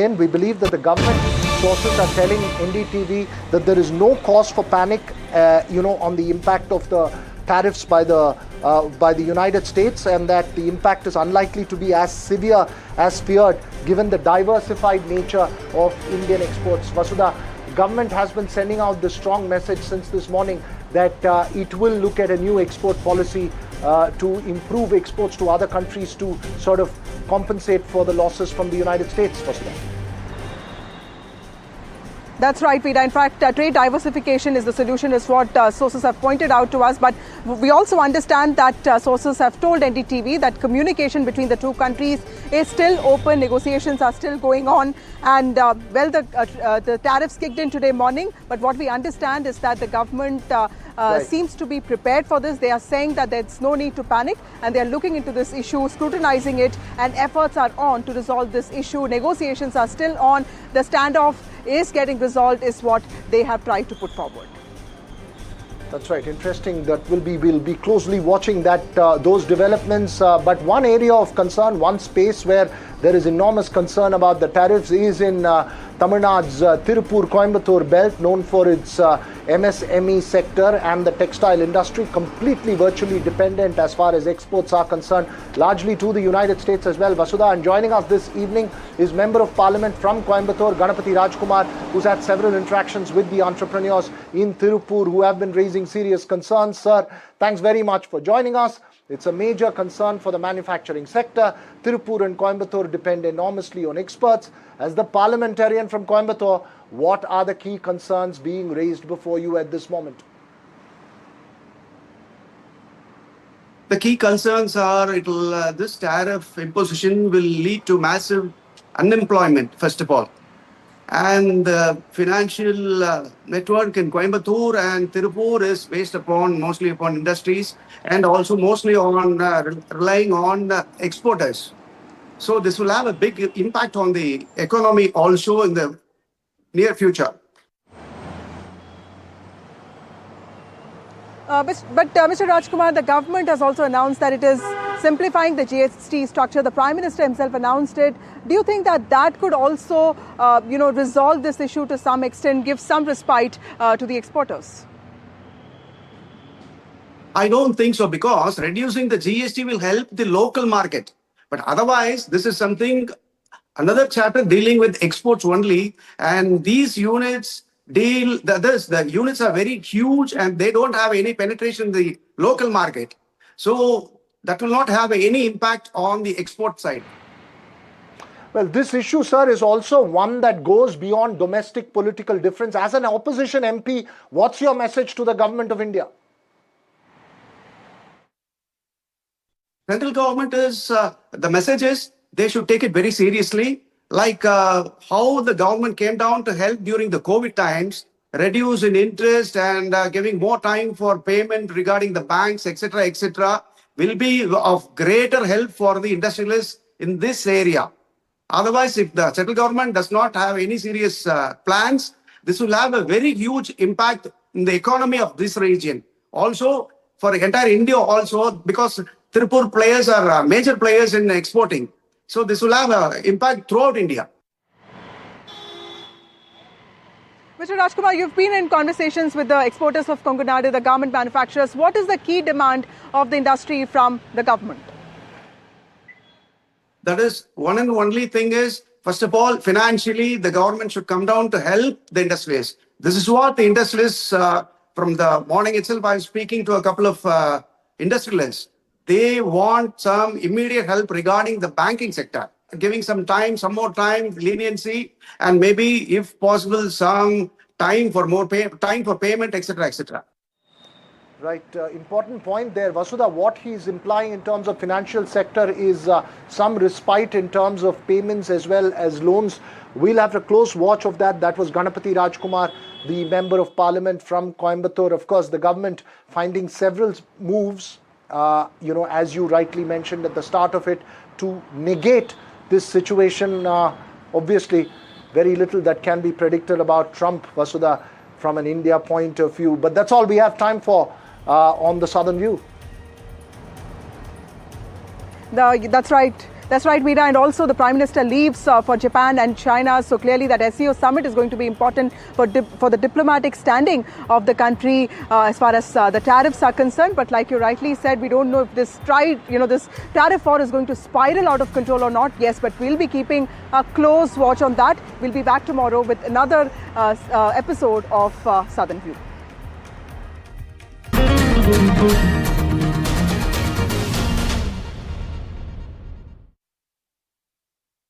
And we believe that the government sources are telling NDTV that there is no cause for panic, on the impact of the tariffs by the United States, and that the impact is unlikely to be as severe as feared, given the diversified nature of Indian exports. Vasudha, government has been sending out this strong message since this morning that it will look at a new export policy to improve exports to other countries to sort of compensate for the losses from the United States. Vasudha. That's right, Peter. In fact, trade diversification is the solution, is what sources have pointed out to us. But we also understand that sources have told NDTV that communication between the two countries is still open. Negotiations are still going on. And, the tariffs kicked in today morning. But what we understand is that the government seems to be prepared for this. They are saying that there's no need to panic, and they are looking into this issue, scrutinizing it, and efforts are on to resolve this issue. Negotiations are still on. The standoff is getting resolved, is what they have tried to put forward. That's right. Interesting. We'll be closely watching those developments. But one area of concern, one space where there is enormous concern about the tariffs is in Tamil Nadu's Tiruppur Coimbatore belt, known for its MSME sector and the textile industry, completely virtually dependent as far as exports are concerned, largely to the United States as well. Vasudha, and joining us this evening is Member of Parliament from Coimbatore, Ganapathy Rajkumar, who's had several interactions with the entrepreneurs in Tiruppur who have been raising serious concerns. Sir, thanks very much for joining us. It's a major concern for the manufacturing sector. Tiruppur and Coimbatore depend enormously on exports. As the parliamentarian from Coimbatore, what are the key concerns being raised before you at this moment? The key concerns are this tariff imposition will lead to massive unemployment, first of all. And the financial network in Coimbatore and Tiruppur is based mostly upon industries, and also mostly on relying on exporters. So this will have a big impact on the economy also in the near future. Mr. Rajkumar, the government has also announced that it is simplifying the GST structure. The Prime Minister himself announced it. Do you think that could also, resolve this issue to some extent, give some respite to the exporters? I don't think so, because reducing the GST will help the local market. But otherwise, this is another chapter dealing with exports only. And these units the units are very huge and they don't have any penetration in the local market. So that will not have any impact on the export side. Well, this issue, sir, is also one that goes beyond domestic political difference. As an opposition MP, what's your message to the government of India? Central government the message is they should take it very seriously, like how the government came down to help during the COVID times, reduce in interest and giving more time for payment regarding the banks, etc., will be of greater help for the industrialists in this area. Otherwise, if the central government does not have any serious plans, this will have a very huge impact in the economy of this region. Also, for entire India also, because Tiruppur players are major players in exporting. So this will have an impact throughout India. Mr. Rajkumar, you've been in conversations with the exporters of Kongu Nadu, the garment manufacturers. What is the key demand of the industry from the government? That is, one and only thing is, first of all, financially, the government should come down to help the industrialists. This is what the industrialists, from the morning itself, I was speaking to a couple of industrialists. They want some immediate help regarding the banking sector, giving some more time, leniency, and maybe, if possible, some time for payment, etc. Right. Important point there. Vasudha, what he's implying in terms of financial sector is some respite in terms of payments as well as loans. We'll have a close watch of that. That was Ganapathy Rajkumar, the Member of Parliament from Coimbatore. Of course, the government finding several moves, as you rightly mentioned at the start of it, to negate this situation. Obviously, very little that can be predicted about Trump, Vasudha, from an India point of view. But that's all we have time for on the Southern View. That's right. That's right, Veera, and also the Prime Minister leaves for Japan and China, so clearly that SCO summit is going to be important for the diplomatic standing of the country as far as the tariffs are concerned. But like you rightly said, we don't know if this tariff war is going to spiral out of control or not. Yes, but we'll be keeping a close watch on that. We'll be back tomorrow with another episode of Southern View.